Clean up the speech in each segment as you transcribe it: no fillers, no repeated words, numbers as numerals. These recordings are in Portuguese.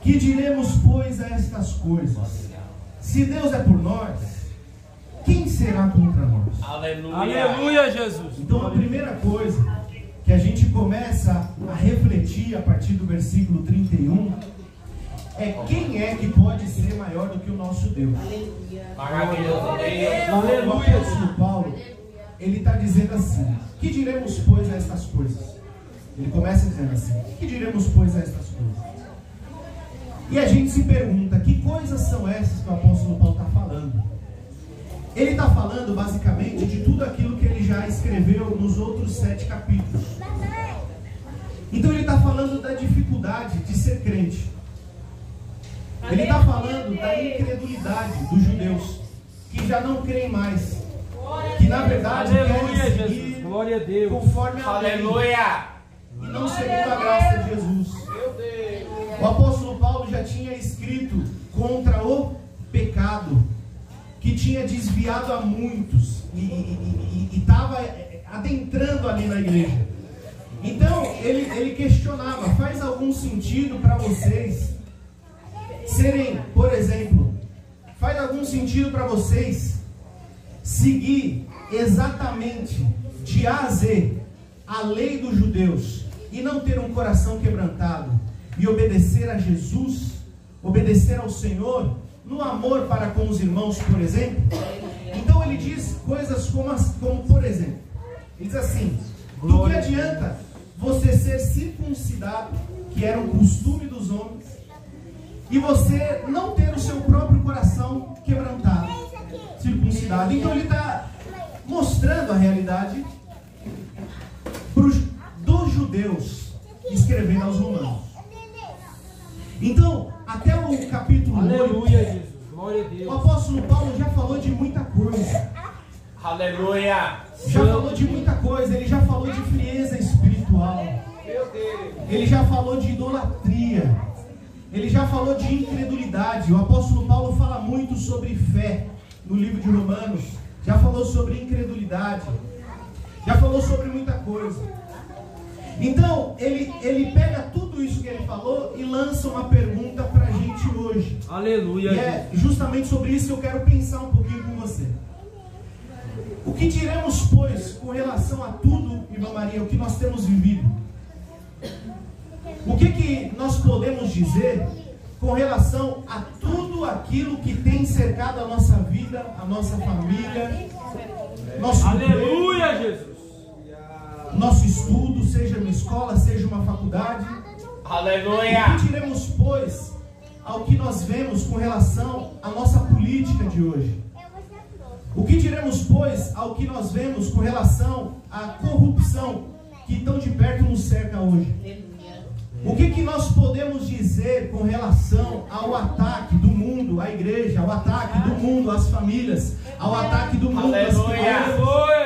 Que diremos, pois, a estas coisas? Se Deus é por nós, quem será contra nós? Aleluia. Aleluia, Jesus. Então a primeira coisa que a gente começa a refletir a partir do versículo 31 é quem é que pode ser maior do que o nosso Deus. Maravilhoso Deus. O apóstolo Paulo, ele está dizendo assim: que diremos, pois, a estas coisas? Ele começa dizendo assim: que diremos, pois, a estas coisas? E a gente se pergunta, que coisas são essas que o apóstolo Paulo está falando? Ele está falando basicamente de tudo aquilo que ele já escreveu nos outros 7 capítulos. Então ele está falando da dificuldade de ser crente. Ele está falando da incredulidade dos judeus, que já não creem mais, que na verdade querem seguir glória a Deus, conforme a lei, Aleluia. e não segundo a graça de Jesus. O apóstolo Paulo já tinha escrito contra o pecado, que tinha desviado a muitos e estava adentrando ali na igreja. Então ele questionava: faz algum sentido para vocês serem, por exemplo, faz algum sentido para vocês seguir exatamente de A a Z a lei dos judeus e não ter um coração quebrantado e obedecer a Jesus, obedecer ao Senhor no amor para com os irmãos, por exemplo? Então ele diz coisas como por exemplo, ele diz assim: do que adianta você ser circuncidado, que era um costume dos homens, e você não ter o seu próprio coração quebrantado, circuncidado? Então ele está mostrando a realidade dos judeus, escrevendo aos romanos. Então, até o capítulo 8, aleluia, Jesus, glória a Deus, o apóstolo Paulo já falou de muita coisa. Aleluia. Já falou de muita coisa. Ele já falou de frieza espiritual. Ele já falou de idolatria. Ele já falou de incredulidade. O apóstolo Paulo fala muito sobre fé no livro de Romanos. Já falou sobre incredulidade. Já falou sobre muita coisa. Então, ele pega tudo isso que ele falou e lança uma pergunta para a gente hoje. Aleluia. E é justamente sobre isso que eu quero pensar um pouquinho com você. O que diremos, pois, com relação a tudo, irmã Maria, o que nós temos vivido? O que nós podemos dizer com relação a tudo aquilo que tem cercado a nossa vida, a nossa família, nosso aleluia, emprego, Jesus, nosso estudo, seja uma escola, seja uma faculdade? Aleluia. O que diremos, pois, ao que nós vemos com relação à nossa política de hoje? O que diremos, pois, ao que nós vemos com relação à corrupção que tão de perto nos cerca hoje? O que nós podemos dizer com relação ao ataque do mundo à igreja, ao ataque do mundo às famílias, ao ataque do mundo às crianças,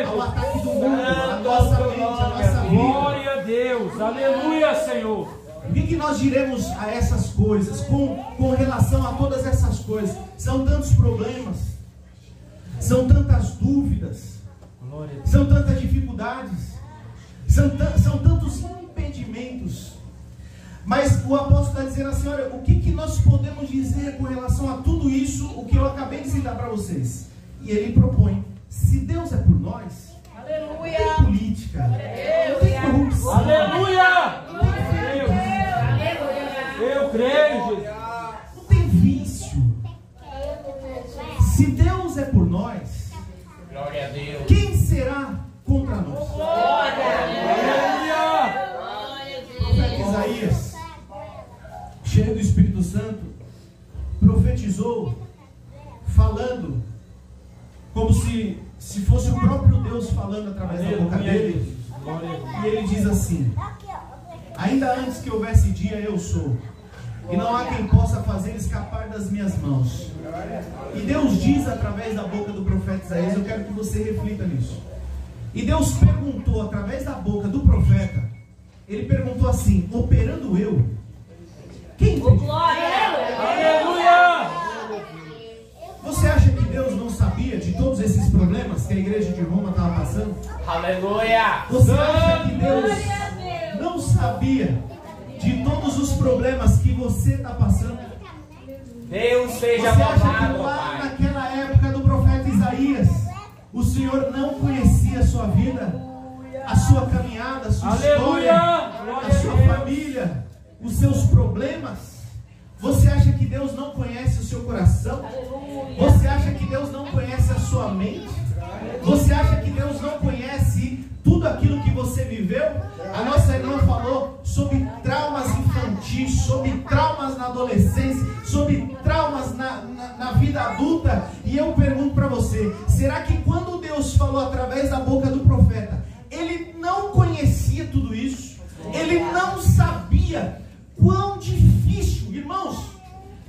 ao ataque do mundo à nossa mente, à nossa vida? Glória a Deus, aleluia, Senhor. O que nós diremos a essas coisas, com relação a todas essas coisas? São tantos problemas, são tantas dúvidas, são tantas dificuldades, são tantos impedimentos. Mas o apóstolo está dizendo assim: olha, o que nós podemos dizer com relação a tudo isso, o que eu acabei de citar para vocês? E ele propõe: se Deus é por nós, aleluia, não tem política, não tem corrupção, aleluia, não tem eu creio, Jesus, não tem vício. Se Deus é por nós, Glória a Deus. quem será contra nós? aleluia. O profeta Isaías, cheio do Espírito Santo, profetizou, falando como se fosse o próprio Deus falando através da boca dele. E ele diz assim: ainda antes que houvesse dia, eu sou, e não há quem possa fazer escapar das minhas mãos. E Deus diz através da boca do profeta Isaías, eu quero que você reflita nisso. E Deus perguntou através da boca do profeta, ele perguntou assim: operando eu, quem impede? Aleluia. Você acha que Deus não sabia de todos esses problemas que a igreja de Roma estava passando? Aleluia. Você acha que Deus não sabia de todos todos os problemas que você está passando. Deus seja Você acha que louvado, lá Pai. naquela época do profeta Isaías, o Senhor não conhecia a sua vida, a sua caminhada, a sua Aleluia! história, Glória a sua a Deus. família, os seus problemas? Você acha que Deus não conhece o seu coração? Você acha que Deus não conhece a sua mente? Você acha que Deus não conhece tudo aquilo que você viveu? A nossa irmã falou sobre traumas infantis, sobre traumas na adolescência, sobre traumas na vida adulta. E eu pergunto para você, será que quando Deus falou através da boca do profeta, ele não conhecia tudo isso? Ele não sabia quão difícil, irmãos,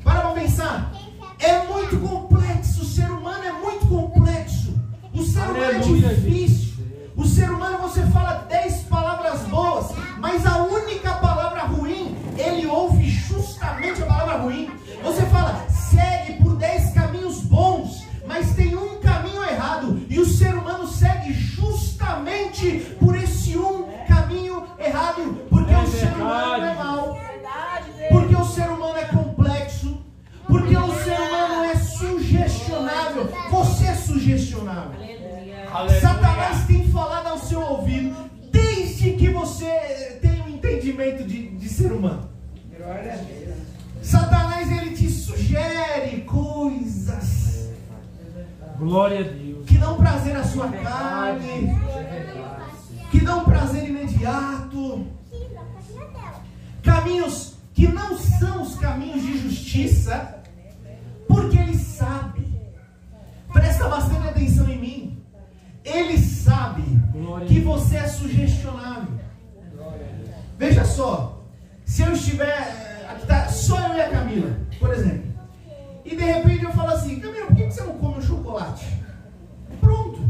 para pensar, é muito complexo, o ser humano é muito complexo, o ser humano é difícil, o ser humano você fala 10 palavras boas, mas a única palavra ruim, ele ouve justamente a palavra ruim. Você fala, segue por 10 caminhos bons, mas tem um caminho errado, e o ser humano segue justamente por esse um caminho errado, porque o ser humano é mau, porque o ser humano é complexo, porque o ser humano é sugestionável. Você é sugestionável. Aleluia. Satanás tem falado ao seu ouvido desde que você tem um entendimento de ser humano. Satanás, ele te sugere coisas Glória a Deus. que dão prazer à sua carne, que dão prazer imediato, caminhos que não são os caminhos de justiça, porque ele sabe, presta bastante atenção em mim, ele sabe que você é sugestionável. Veja só, se eu estiver, aqui tá só eu e a Camila, por exemplo, e de repente eu falo assim, Camila, por que você não come um chocolate? Pronto,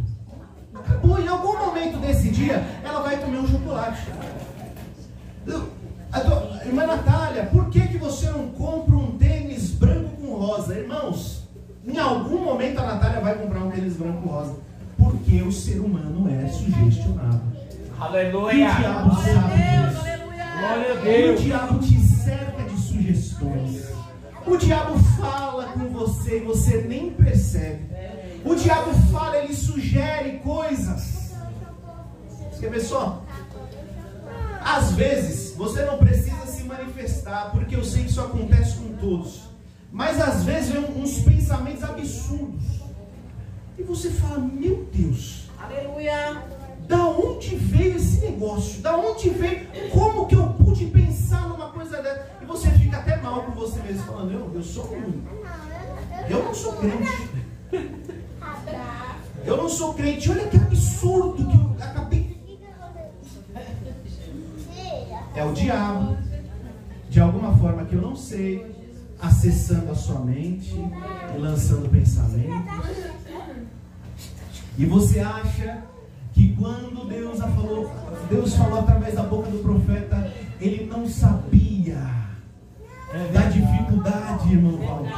acabou. Em algum momento desse dia, ela vai comer um chocolate. Irmã Natália, por que você não compra um tênis branco com rosa? Irmãos, em algum momento a Natália vai comprar um tênis branco com rosa, porque o ser humano é sugestionável. Aleluia. E o diabo sabe disso. Glória a O Deus. diabo te cerca de sugestões. O diabo fala com você e você nem percebe. O diabo fala, ele sugere coisas. Você quer ver só? Às vezes, você não precisa se manifestar, porque eu sei que isso acontece com todos. Mas às vezes vem uns pensamentos absurdos. E você fala, meu Deus. Aleluia. Da onde veio esse negócio? Da onde veio? Como que eu pude pensar numa coisa dessa? E você fica até mal com você mesmo, falando, eu não sou crente. Eu não sou crente. Olha que absurdo que eu acabei. É o diabo, de alguma forma que eu não sei, acessando a sua mente e lançando pensamentos. E você acha que quando Deus falou através da boca do profeta, ele não sabia da dificuldade, irmão Walter,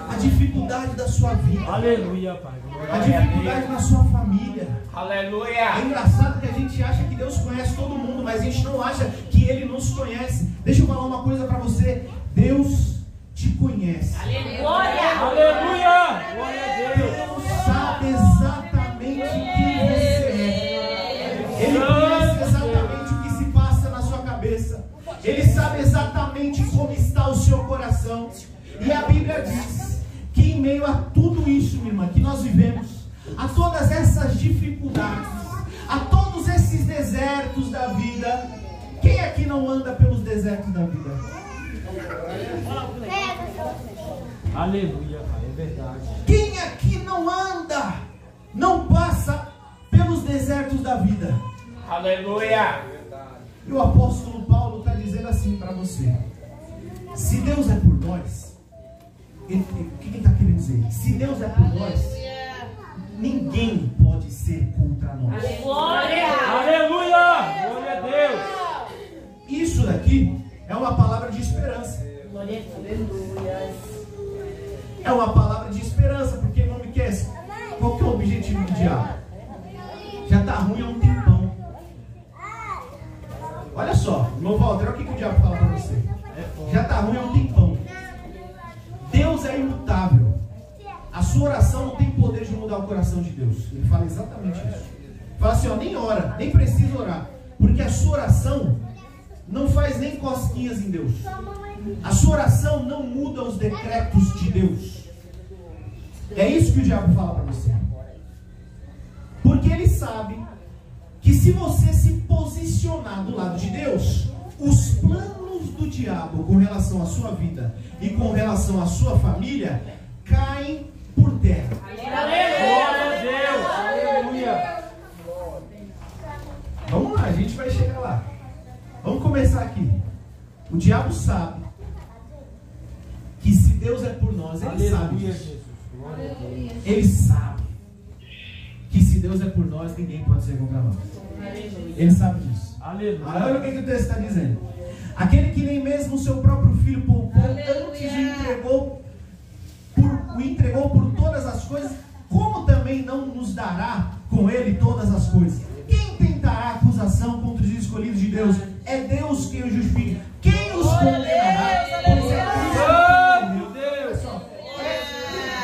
a dificuldade da sua vida, Aleluia, Pai. a dificuldade na sua família. Aleluia. É engraçado que a gente acha que Deus conhece todo mundo, mas a gente não acha que Ele nos conhece. Deixa eu falar uma coisa para você, Deus te conhece. Glória. Aleluia. Glória a Deus. Deus sabe exatamente quem você é. Ele conhece exatamente o que se passa na sua cabeça. Ele sabe exatamente como está o seu coração. E a Bíblia diz que em meio a tudo isso, minha irmã, que nós vivemos, a todas essas dificuldades, a todos esses desertos da vida, quem aqui não anda pelos desertos da vida? Aleluia, Pai. É verdade. Quem aqui não anda, não passa pelos desertos da vida? Aleluia. E o apóstolo Paulo está dizendo assim para você: se Deus é por nós, o que ele está querendo dizer? Se Deus é por nós, ninguém pode ser contra nós. Glória. Aleluia. Glória a Deus. Isso daqui é uma palavra de esperança. Aleluia. É uma palavra de esperança, porque não me quer. Qual que é o objetivo do diabo? Já está ruim há um tempão. Olha só, Irmão Walter, olha o que o diabo fala para você. Já está ruim há um tempão. Deus é imutável. A sua oração não tem poder de mudar o coração de Deus. Ele fala exatamente isso. Fala assim, ó, nem ora, nem precisa orar. Porque a sua oração não faz nem cosquinhas em Deus. A sua oração não muda os decretos de Deus. É isso que o diabo fala para você. Porque ele sabe que se você se posicionar do lado de Deus, os planos do diabo com relação à sua vida e com relação à sua família caem por terra. Glória a Deus. Aleluia. Vamos lá, a gente vai chegar lá. Vamos começar aqui. O diabo sabe que se Deus é por nós, ele sabe disso. Ele sabe que se Deus é por nós, ninguém pode ser contra nós. Ele sabe disso. Aleluia. Olha o que o texto está dizendo. Aquele que nem mesmo o seu próprio filho poupou, antes o entregou por todas as coisas, como também não nos dará com ele todas as coisas? Quem tentará acusação contra os escolhidos de Deus? É Deus quem os justifica. Quem os condenará? Pois é Cristo.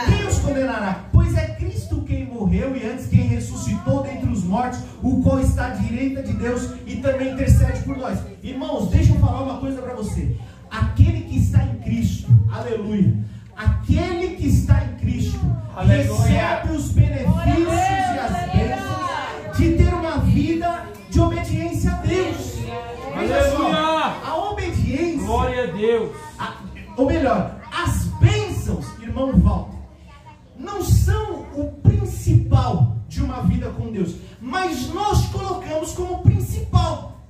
Quem os condenará? Pois é Cristo quem morreu e antes quem ressuscitou dentre os mortos, o qual está à direita de Deus e também intercede por nós. Irmãos, deixa eu falar uma coisa para você. Aquele que está em Cristo, aleluia, aquele que está em Cristo, recebe os benefícios e as bênçãos de ter uma vida de obediência a Deus. Aleluia. A obediência, Glória a Deus. ou melhor, as bênçãos, irmão Walter, não são o principal de uma vida com Deus, mas nós colocamos como principal.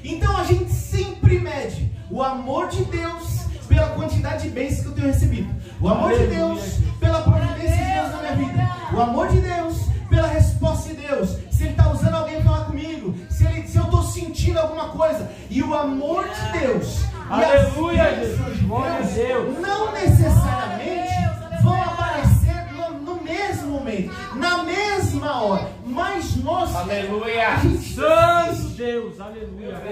Então a gente sempre mede o amor de Deus pela quantidade de bênçãos que eu tenho recebido, o amor de Deus pela providência de Deus na minha vida, o amor de Deus pela resposta de Deus, se Ele está usando alguém para falar comigo, se eu estou sentindo alguma coisa, e o amor de Deus, Aleluia, e as Jesus. Glória a Deus. não necessariamente vão aparecer no mesmo momento, na mesma hora, mas nós, Aleluia. a gente Santo Deus. Aleluia.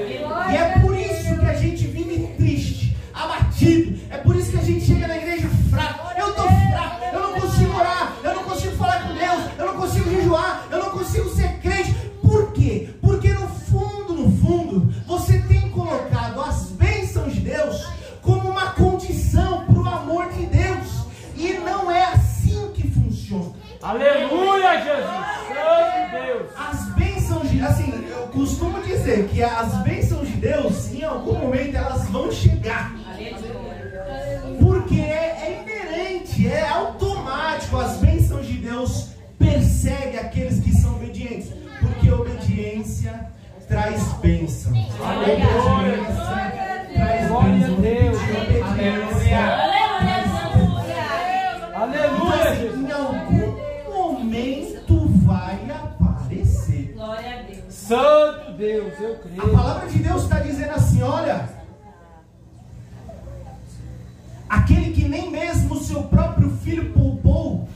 e é por isso que a gente vive triste, abatido. É por isso que a gente chega na igreja fraco. Eu estou fraco, eu não consigo orar, eu não consigo falar com Deus, eu não consigo jejuar, eu não consigo ser crente. Por quê? Porque no fundo, você tem colocado as bênçãos de Deus como uma condição para o amor de Deus. E não é assim que funciona. Aleluia, Jesus. Santo Deus. As bênçãos de... Assim, eu costumo dizer que as bênçãos de Deus, em algum momento, elas vão chegar. Porque é inerente, é automático. As bênçãos de Deus perseguem aqueles que são obedientes. Porque obediência traz bênção. Obediência traz Glória a bênção. Deus. Obediência. Aleluia, Jesus. Em algum momento vai aparecer. Glória a Deus. Santo Deus, eu A creio. palavra de Deus está dizendo assim, olha, aquele que nem mesmo o seu próprio filho poupou,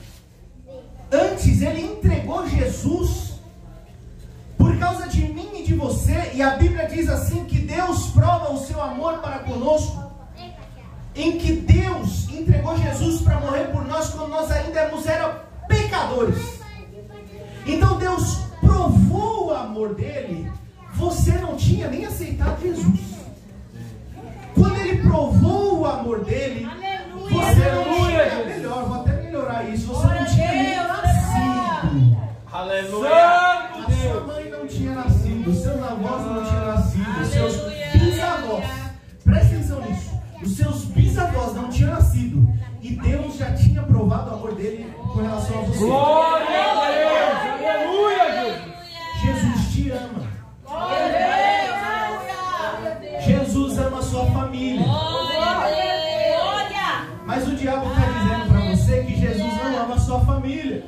antes ele entregou Jesus por causa de mim e de você. E a Bíblia diz assim que Deus prova o seu amor para conosco, em que Deus entregou Jesus para morrer por nós quando nós ainda éramos pecadores. Então Deus provou o amor dele. Você não tinha nem aceitado Jesus. Quando ele provou o amor dele, você não tinha, melhor, vou até melhorar isso, você não tinha nem nascido. Aleluia. A Santo sua Deus. mãe não tinha nascido, os seus avós não tinham nascido, os seus bisavós, presta atenção nisso, os seus bisavós não tinham nascido, e Deus já tinha provado o amor dele com relação a você. Glória a Deus. Aleluia, Jesus. Jesus te ama. Jesus ama a sua família. Mas o diabo está dizendo para você que Jesus não ama a sua família.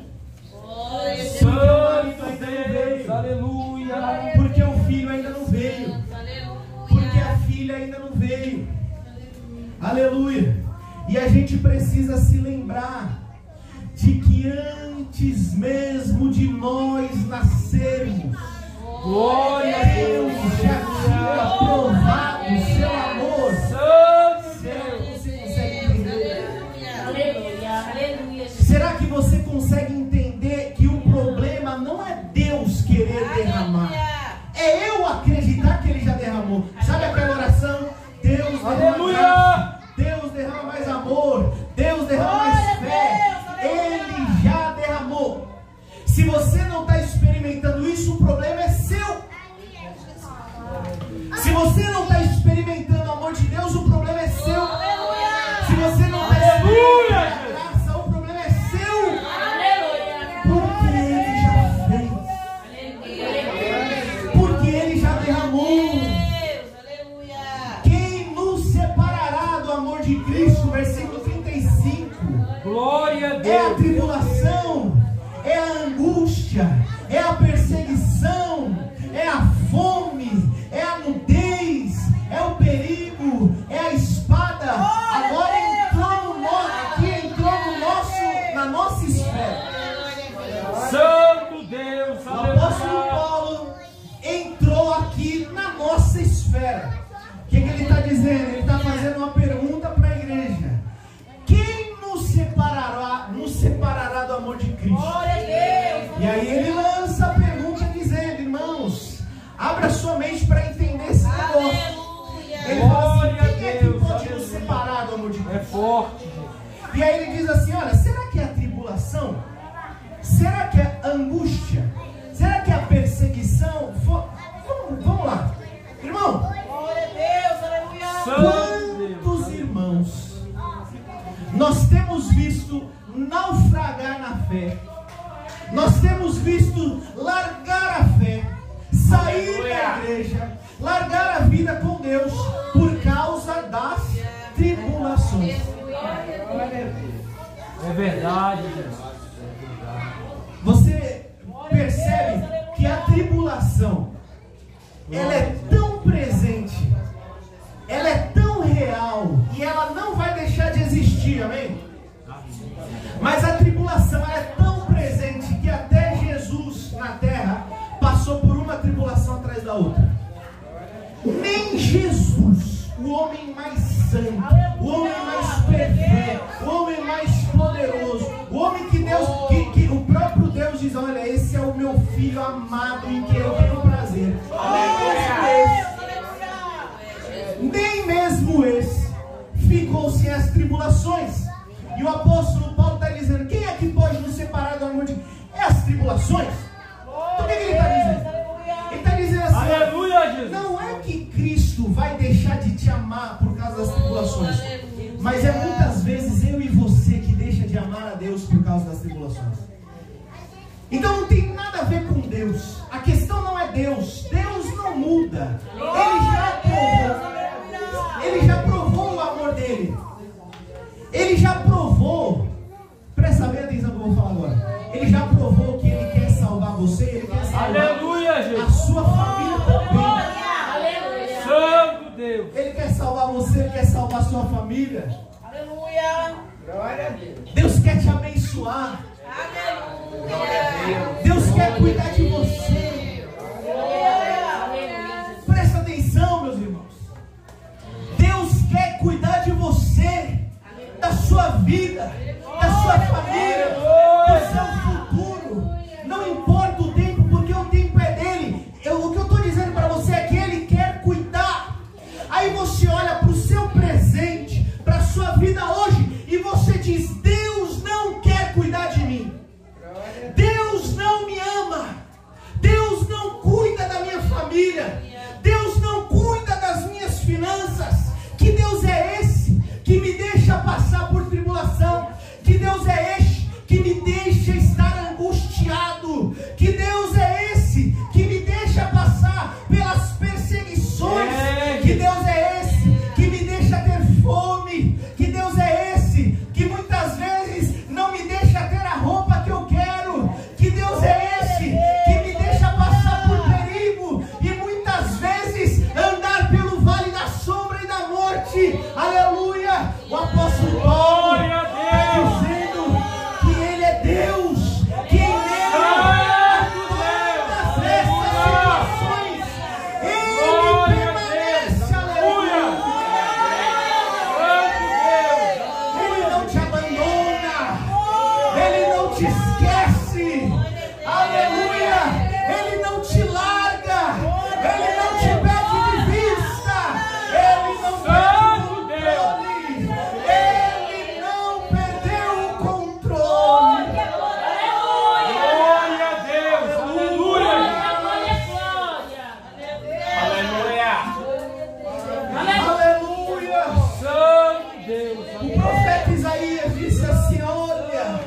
Santo Deus. Aleluia. Porque o filho ainda não veio. Porque a filha ainda não veio. Aleluia. E a gente precisa se lembrar de que antes mesmo de nós nascermos, Glória a Deus Deus. já tinha provado abra sua mente para entender esse negócio. Ele fala assim: quem é que pode nos separar do amor de Deus? É forte. E aí ele diz assim: olha, será que é a tribulação? Será que é a angústia? Será que é a perseguição? Vamos lá. Irmão, Glória a Deus, aleluia. quantos irmãos nós temos visto naufragar na fé? Nós temos visto largar a fé, sair da igreja, largar a vida com Deus por causa das tribulações. É verdade, Jesus. Você percebe que a tribulação, ela é tão presente, ela é tão real e ela não vai deixar de existir, amém? Mas a tribulação ela é tão presente que até Jesus na terra passou por uma tribulação atrás da outra. Nem Jesus, o homem mais santo, o homem mais perfeito, o homem mais poderoso, o homem que Deus, que o próprio Deus diz: olha, esse é o meu filho amado em que eu tenho prazer. Nem mesmo esse ficou sem as tribulações. E o apóstolo Paulo está dizendo: quem é que pode nos separar do amor de Deus? É as tribulações. Então o que ele está dizendo? Ele está dizendo assim: Aleluia, Jesus. não é que Cristo vai deixar de te amar por causa das tribulações, mas é muitas vezes eu e você que deixa de amar a Deus por causa das tribulações. Então não tem nada a ver com Deus. A questão não é Deus. Deus não muda. Ele já provou o amor dele. Ele já provou. Presta bem atenção no que eu vou falar agora. Ele já provou que ele quer salvar você. Ele quer salvar Aleluia, Jesus. a sua família também. Santo Deus. Ele quer salvar você. Ele quer salvar a sua família. Aleluia. Glória a Deus. Deus quer te abençoar. Aleluia. Deus quer cuidar de você. Presta atenção, meus irmãos. Deus quer cuidar de você, da sua vida, da sua família, do seu futuro. Não importa o tempo, porque o tempo é dele. O que eu estou dizendo para você é que ele quer cuidar. Aí você olha para o seu presente, para a sua vida hoje, e você diz: Deus não quer cuidar de mim. Deus não me ama. Deus não cuida da minha família. Deus não cuida das minhas finanças. Que Deus é esse que me deixa passar por tribulação? Que Deus é esse que me deixa estar angustiado? Que Deus é esse que me deixa passar pelas perseguições? Que Deus é esse que me deixa ter fome? Que Deus é esse que muitas vezes não me deixa ter a roupa que eu quero? Que Deus é esse que me deixa passar por perigo e muitas vezes andar pelo vale da sombra e da morte? Aleluia! O apóstolo Paulo está dizendo que ele é Deus, que nele a todas essas situações ele permanece. Aleluia! Ele não te abandona, ele não te esquece. Aleluia! Ele não te larga, ele não te perde de vista, ele não perde o controle, ele não perdeu o controle. Glória a Deus. Aleluia. Aleluia! Santo Deus. O profeta Isaías disse assim: olha.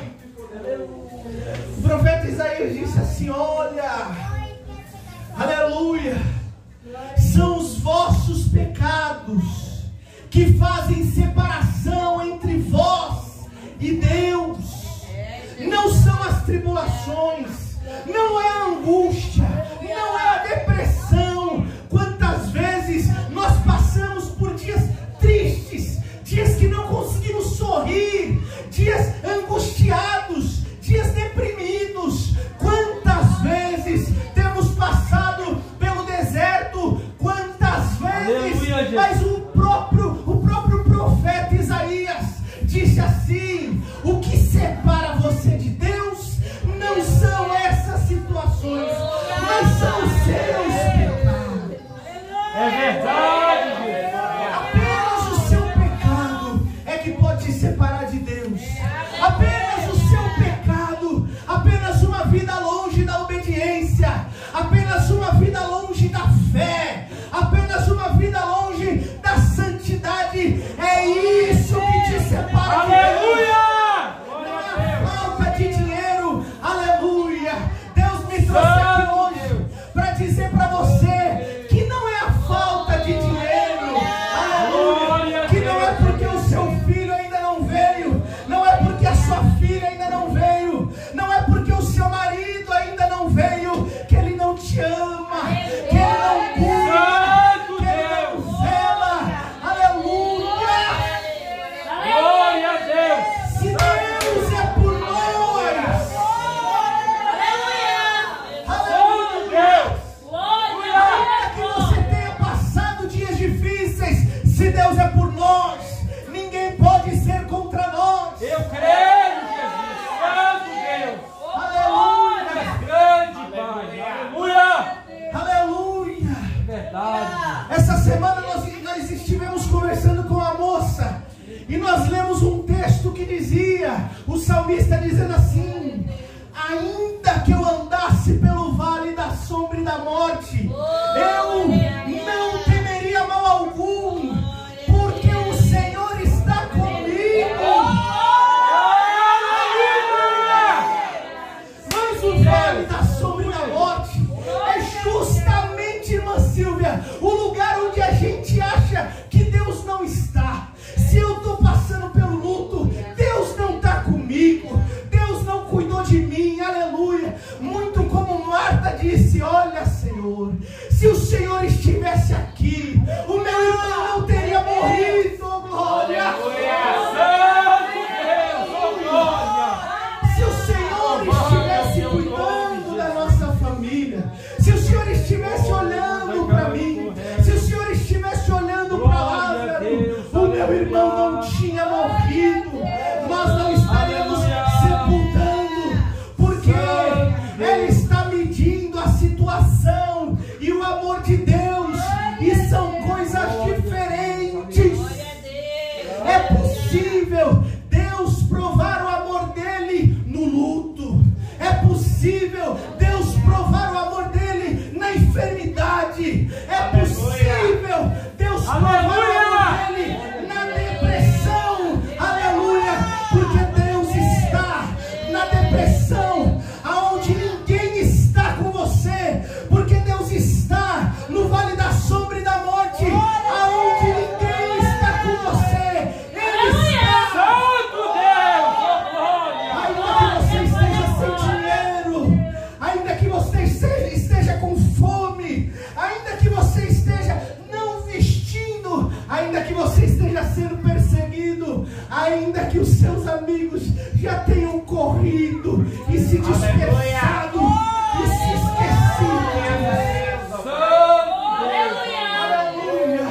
O profeta Isaías disse assim: olha. Aleluia! São os vossos pecados que fazem separação entre vós e Deus. Não são as tribulações, não é a angústia, não é a depressão. Quantas vezes nós passamos por dias tristes, dias que não conseguimos sorrir, dias angustiados, dias deprimidos. Quantas vezes temos passado pelo deserto? Quantas vezes? Aleluia, Mas o próprio profeta Isaías disse assim: o que separa você de Deus não são essas situações, mas são os seus pecados. salmista dizendo assim: ainda que eu andasse pelo vale da sombra e da morte, eu não temeria mal algum, porque o Senhor está comigo. Mas o vale da sombra e da morte é justamente, irmã Silvia, o lugar onde a gente acha que Deus não está. Se eu estou passando pelo luto, Deus não está comigo, Deus não cuidou de mim, aleluia. Muito como Marta disse: olha, Senhor, se o Senhor estivesse aqui, o meu irmão não teria morrido, glória. Se o Senhor estivesse cuidando da nossa família, se o Senhor estivesse olhando para mim, se o Senhor estivesse olhando para Lázaro, o meu irmão não tinha morrido, nós não estaríamos sepultando, porque Ele está medindo a situação e o amor de Deus, e são coisas diferentes. É possível Deus provar o amor dele no luto, é possível Deus provar o amor dele na enfermidade, é possível Deus provar o amor dele na depressão, aleluia, porque Deus está na depressão aonde ninguém está com você, porque Deus está no vale da sombra e da morte aonde ninguém está com você. Ele está. Santo Deus, Ainda que você esteja sem dinheiro, ainda que você esteja com fome, ainda que você esteja não vestindo, ainda que você esteja sendo perseguido, ainda que os seus amigos já tenham corrido e se dispersado e se esquecido de você. Aleluia.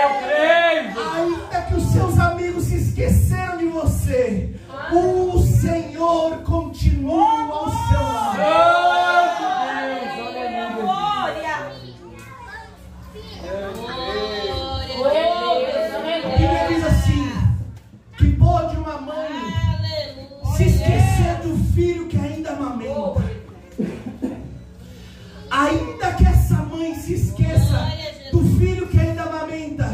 eu creio. Ainda que os seus amigos se esqueceram de você, o Senhor continua ao seu lado. Santo Deus, aleluia. A Bíblia diz assim: que pode uma mãe se esquecer do filho que ainda amamenta, ainda que essa mãe se esqueça do filho que ainda amamenta,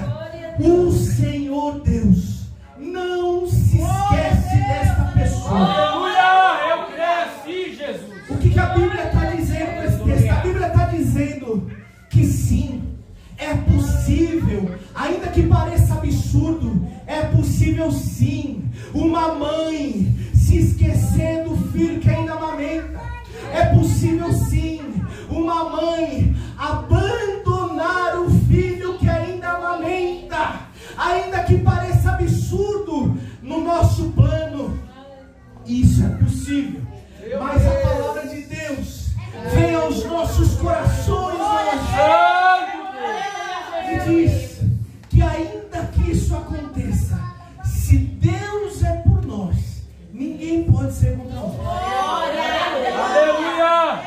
o Senhor Deus não se esquece desta pessoa. Aleluia, eu cresci, Jesus. O que a Bíblia está dizendo para esse texto? A Bíblia está dizendo que sim, é possível, ainda que pareça absurdo, é possível sim, uma mãe se esquecer do filho que ainda amamenta. É possível sim, uma mãe abandonar o filho que ainda amamenta, ainda que pareça absurdo no nosso plano. Isso é possível, mas a palavra de Deus vem aos nossos corações hoje e diz que ainda que isso aconteça, se Deus é por nós, ninguém pode ser contra nós. Aleluia.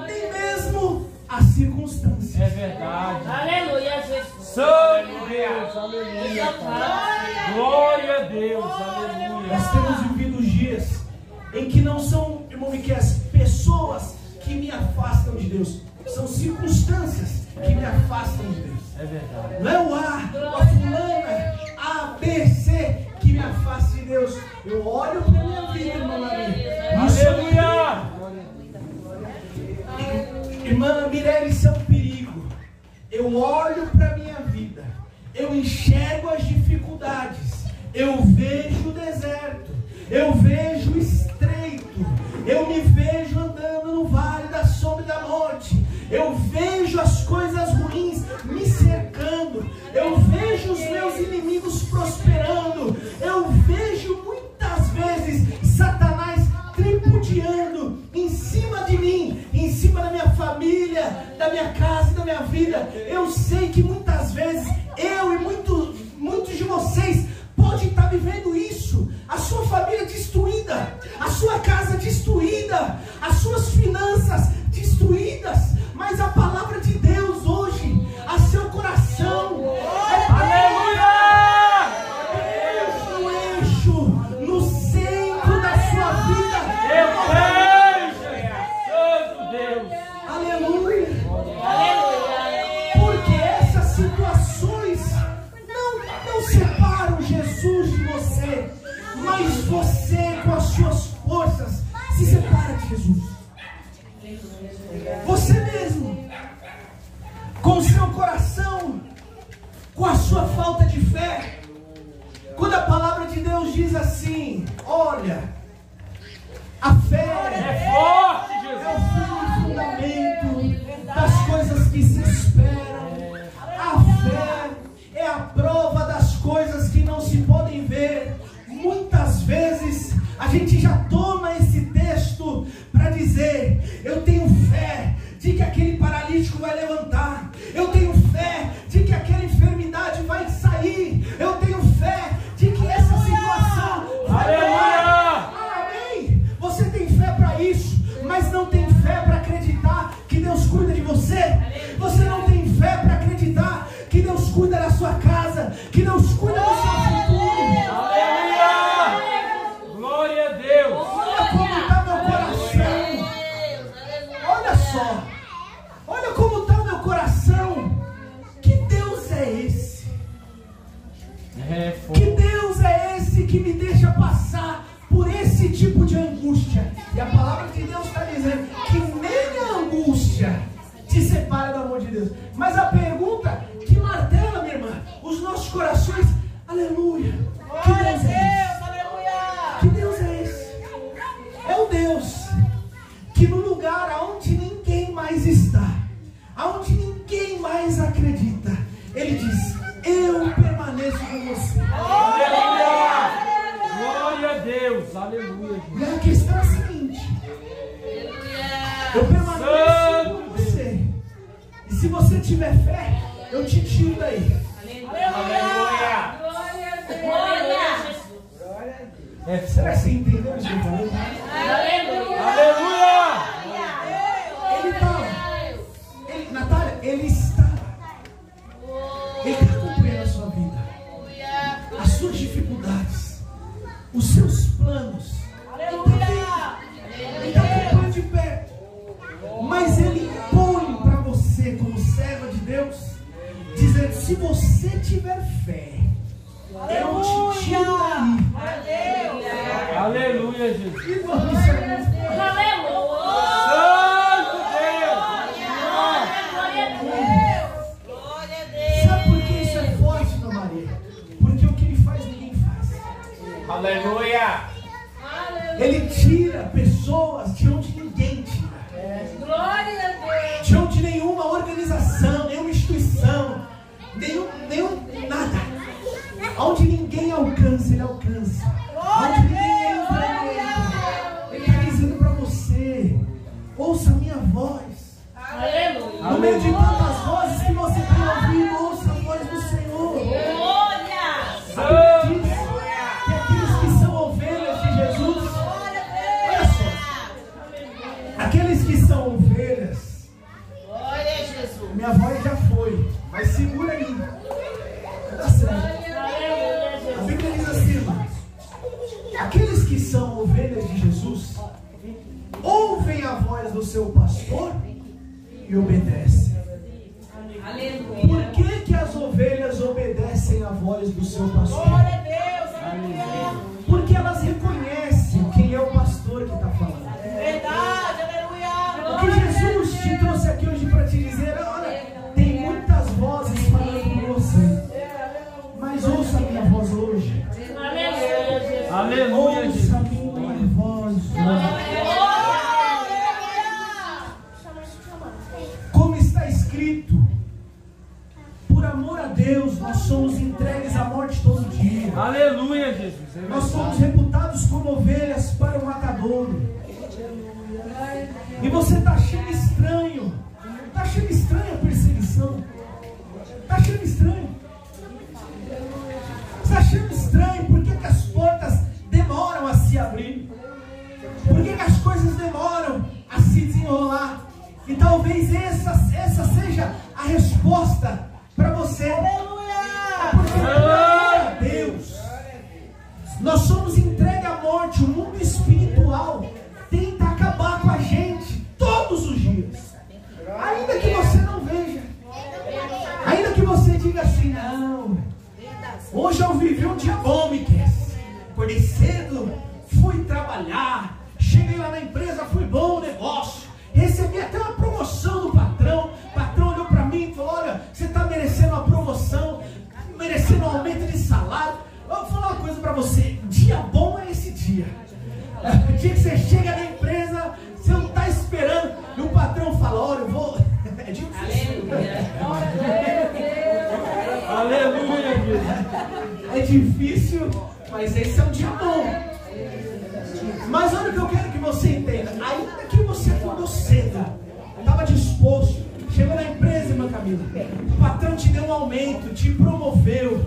Nem mesmo a circunstância. É verdade. Aleluia, Jesus. Santo Deus, aleluia. Pai. Glória a Deus, aleluia. Nós temos vivido dias em que não são, irmão Miquel, pessoas que me afastam de Deus, são circunstâncias que me afastam de Deus. É verdade. Não é o a fulana, A, B, C que me afasta de Deus. Eu olho para a minha vida, irmã Maria. Aleluia. Irmã Mirelle, isso é um perigo. Eu olho para a minha vida, eu enxergo as dificuldades, eu vejo o deserto, eu vejo o estreito, eu me vejo andando no vale da sombra e da morte, eu vejo as coisas ruins me cercando, eu vejo os meus inimigos prosperando, eu vejo muitas vezes Satanás tripudiando em cima de mim, em cima da minha família, da minha casa e da minha vida. Eu sei que muitas vezes eu e muitos de vocês podem estar vivendo isso, a sua família destruída, a sua casa destruída, as suas finanças destruídas, mas a palavra de Deus hoje, a seu coração, no centro Aleluia. Porque essas situações não separam Jesus de você, mas você com as suas forças se separa de Jesus. Você mesmo, com o seu coração, com a sua falta de fé. Quando a palavra de Deus diz assim, olha, a fé É forte, é Jesus. o firme fundamento das coisas que se esperam. A fé é a prova das coisas que não se podem ver. Muitas vezes a gente já toma esse texto para dizer, eu tenho fé de que aquele paralítico vai levantar, eu tenho fé de que aquela enfermidade vai sair, eu tenho fé de que essa situação vai parar. Amém? Você tem fé para isso, mas não tem fé para acreditar que Deus cuida de você. Você não tem fé para acreditar que Deus cuida da sua casa, que Deus cuida do seu futuro. Aleluia! Glória a Deus! Olha como está meu coração. Olha só. Olha como está meu coração. Que Deus é esse? É Que forte. Deus é esse que me deixa passar por esse tipo de angústia? E a palavra de Deus está dizendo que nem a angústia te separa do amor de Deus. Mas a pergunta que martela, minha irmã, os nossos corações, aleluia. Que Deus é esse? Que Deus é esse? É o Deus que no lugar aonde ninguém mais está, aonde ninguém mais acredita, Ele diz, eu permaneço com você. Aleluia! Glória a Deus! Aleluia! E a questão é a seguinte, eu permaneço com você. E se você tiver fé, eu te tiro daí. Aleluia. Será que você entendeu isso que eu falei? Aleluia! Ele estava. Natália, ele está. Ele está acompanhando a sua vida, as suas dificuldades, os seus planos. Ele está acompanhando de perto. Mas ele impõe para você, como serva de Deus, dizendo: se você tiver fé, eu te tiro daí. Aleluia, Jesus! Irmão, isso é muito forte. Santo Deus! Sabe por que isso é forte, meu Maria? Porque o que ele faz, ninguém faz. Aleluia. Ele tira pessoas de onde ninguém tira. De onde nenhuma organização, nenhuma instituição, nenhum nada. Onde ninguém alcança, ele alcança. Onde ninguém entra, ele entra. Ele está dizendo para você: ouça a minha voz. No meio de tantas vozes que você tem ouvido, ouça a voz do Senhor. Sabe disso? Que aqueles que são ovelhas de Jesus, olha só, aqueles que são ovelhas, minha voz já foi, mas segura aí, tá certo. A Bíblia diz assim, irmãos, aqueles que são ovelhas de Jesus ouvem a voz do seu pastor e obedecem. Por que as ovelhas obedecem a voz do seu pastor? Porque elas reconhecem quem é o pastor que está falando. O que Jesus te trouxe aqui hoje para te dizer: olha, tem muitas vozes falando com você, mas ouça a minha voz hoje. Aleluia, Jesus! Ouça a minha voz hoje. Como está escrito, por amor a Deus, nós somos entregues à morte todo dia. Aleluia, Jesus! Nós somos reputados como ovelhas para o matadouro. E você está achando estranho. Está achando estranha a perseguição. Está achando estranho. Está achando estranho porque que as portas demoram a se abrir. Por que as coisas demoram a se desenrolar. E talvez essa seja a resposta para você. Porque, glória a Deus, nós somos entregues à morte. O mundo espiritual tenta acabar com a gente todos os dias. Hoje eu vivi um dia bom, Miquel. Acordei cedo, fui trabalhar, cheguei lá na empresa, foi bom o negócio, recebi até uma promoção do patrão. O patrão olhou para mim e falou: olha, você está merecendo uma promoção, merecendo um aumento de salário. Eu vou falar uma coisa para você: dia bom é esse dia. O dia que você chega na empresa, você não está esperando, e o patrão fala: olha, eu vou... É difícil. Aleluia, Jesus. É difícil, mas esse é um dia bom. Mas olha o que eu quero que você entenda. Ainda que você acordou cedo, estava disposto, chegou na empresa, irmã Camila, o patrão te deu um aumento, te promoveu,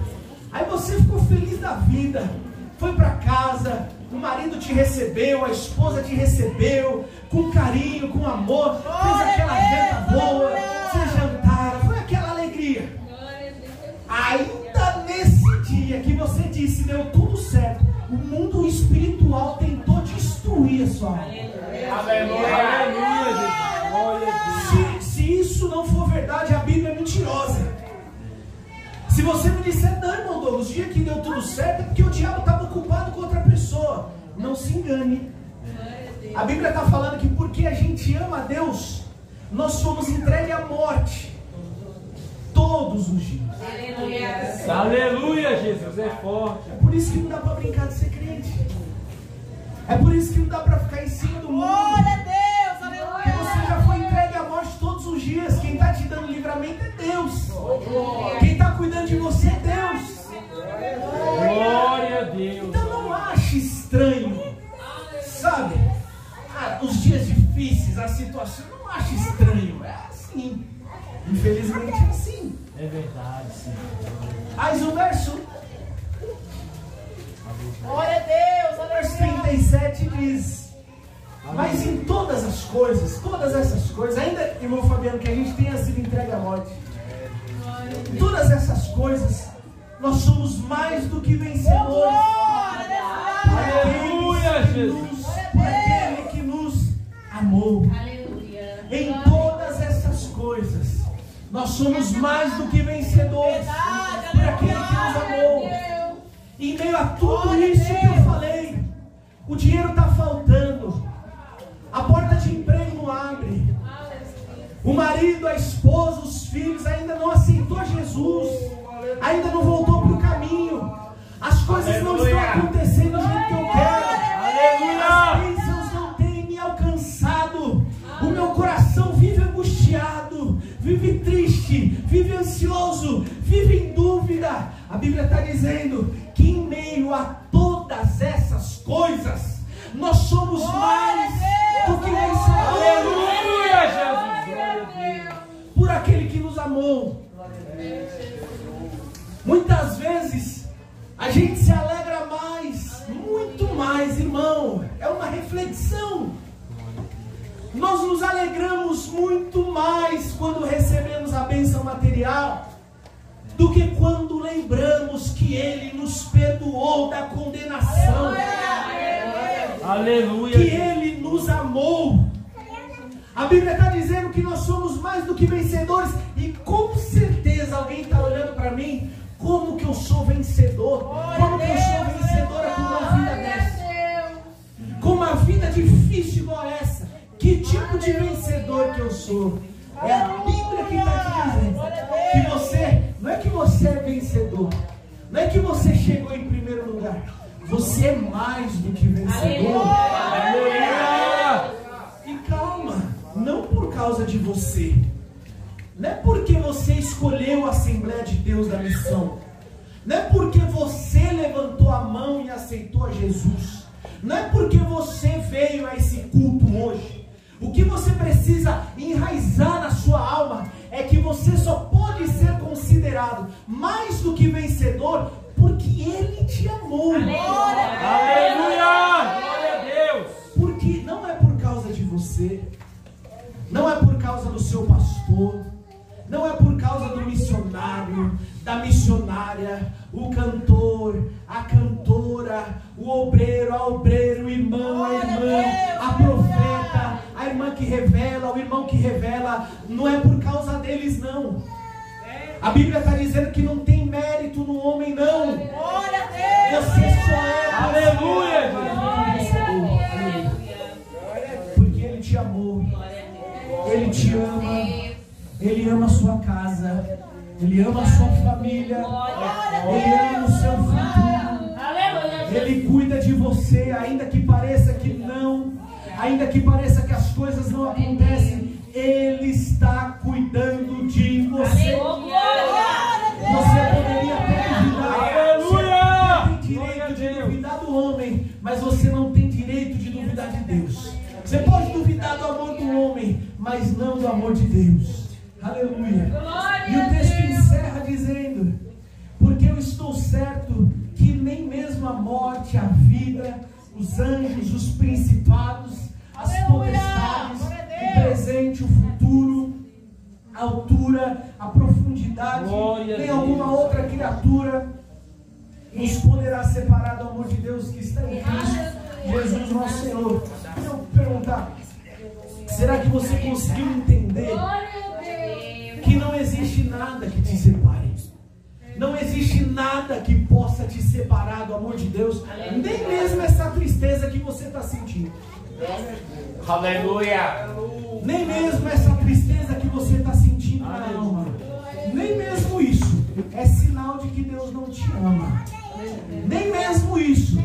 aí você ficou feliz da vida, foi para casa, o marido te recebeu, a esposa te recebeu, com carinho, com amor, fez aquela janta boa, vocês jantaram, foi aquela alegria. Ainda nesse dia que você disse, deu tudo certo, o mundo espiritual tentou destruir a sua alma. Aleluia. Aleluia, Jesus. Se isso não for verdade, a Bíblia é mentirosa. Se você me disser: não, irmão Douglas, o dia que deu tudo certo é porque o diabo estava ocupado com outra pessoa. Não se engane. A Bíblia está falando que porque a gente ama a Deus, nós fomos entregues à morte todos os dias. Aleluia, Jesus, é forte. É por isso que não dá para brincar de ser crente. É por isso que não dá para ficar em cima do mundo. Glória a Deus, aleluia. Porque você já foi entregue à morte todos os dias. Quem está te dando livramento é Deus. Quem está cuidando de você é Deus. Glória a Deus. Então não ache estranho, sabe? Os dias difíceis, a situação, não ache estranho. É assim. Infelizmente é assim. É verdade, sim. Mas o verso Glória a Deus, O verso aleluia. 37 diz: mas em todas essas coisas, ainda, irmão Fabiano, que a gente tenha sido entregue à morte, em todas essas coisas, nós somos mais do que vencedores. Aleluia, Jesus. Por aquele que nos amou. Em todas essas coisas, nós somos mais do que vencedores. Por aquele que nos amou. E em meio a tudo isso que eu falei, o dinheiro está faltando, a porta de emprego não abre, o marido, a esposa, os filhos ainda não aceitou Jesus, ainda não voltou para o caminho, as coisas não estão acontecendo do jeito que eu quero, as bênçãos não têm me alcançado, o meu coração vive angustiado, vive triste, vive ansioso, vive em dúvida. A Bíblia está dizendo que em meio a todas essas coisas, nós somos mais do que vencedores. Aleluia, Jesus. Por aquele que nos amou. Muitas vezes a gente se alegra mais, muito mais, irmão. É uma reflexão. Nós nos alegramos muito mais quando recebemos a bênção material do que quando lembramos que Ele nos perdoou da condenação. Aleluia. Que Ele nos amou. A Bíblia está dizendo que nós somos mais do que vencedores. E com certeza alguém está olhando para mim: como que eu sou vencedor? Como que eu sou vencedora com uma vida dessa? Com uma vida difícil igual essa? Que tipo de vencedor que eu sou? É a Bíblia que está te dizendo que você, não é que você é vencedor, não é que você chegou em primeiro lugar, você é mais do que vencedor. Aleluia. E calma, não por causa de você, não é porque você escolheu a Assembleia de Deus da Missão, não é porque você levantou a mão e aceitou a Jesus, não é porque você veio a esse culto hoje. O que você precisa enraizar na sua alma é que você só pode ser considerado mais do que vencedor porque Ele te amou. Aleluia. Glória a Deus. Porque não é por causa de você, não é por causa do seu pastor, não é por causa do missionário, da missionária, o cantor, a cantora, o obreiro, a obreira, o irmão, a irmã, a profeta, a irmã que revela, o irmão que revela. Não é por causa deles, não. A Bíblia está dizendo que não tem mérito no homem, não. Glória a Deus. Você só é. Aleluia. Porque Ele te amou. Ele te ama. Ele ama a sua casa. Ele ama a sua família. Ele ama o seu futuro. Ele cuida de você, ainda que pareça que não. Ainda que pareça que as coisas não acontecem, Ele está cuidando de você. Você poderia até duvidar. Você tem direito de duvidar do homem, mas você não tem direito de duvidar de Deus. Você pode duvidar do amor do homem, mas não do amor de Deus. Aleluia. E o texto encerra dizendo: porque eu estou certo que nem mesmo a morte, a vida, os anjos, os principados, as potestades, o presente, o futuro, a altura, a profundidade, nem alguma outra criatura nos poderá separar do amor de Deus que está em Cristo Jesus nosso Senhor. Deixa eu perguntar, será que você conseguiu entender que não existe nada que te separe? Não existe nada que possa te separar do amor de Deus, nem mesmo essa tristeza que você está sentindo. Aleluia. Nem mesmo essa tristeza que você está sentindo na alma. Nem mesmo isso é sinal de que Deus não te ama. Nem mesmo isso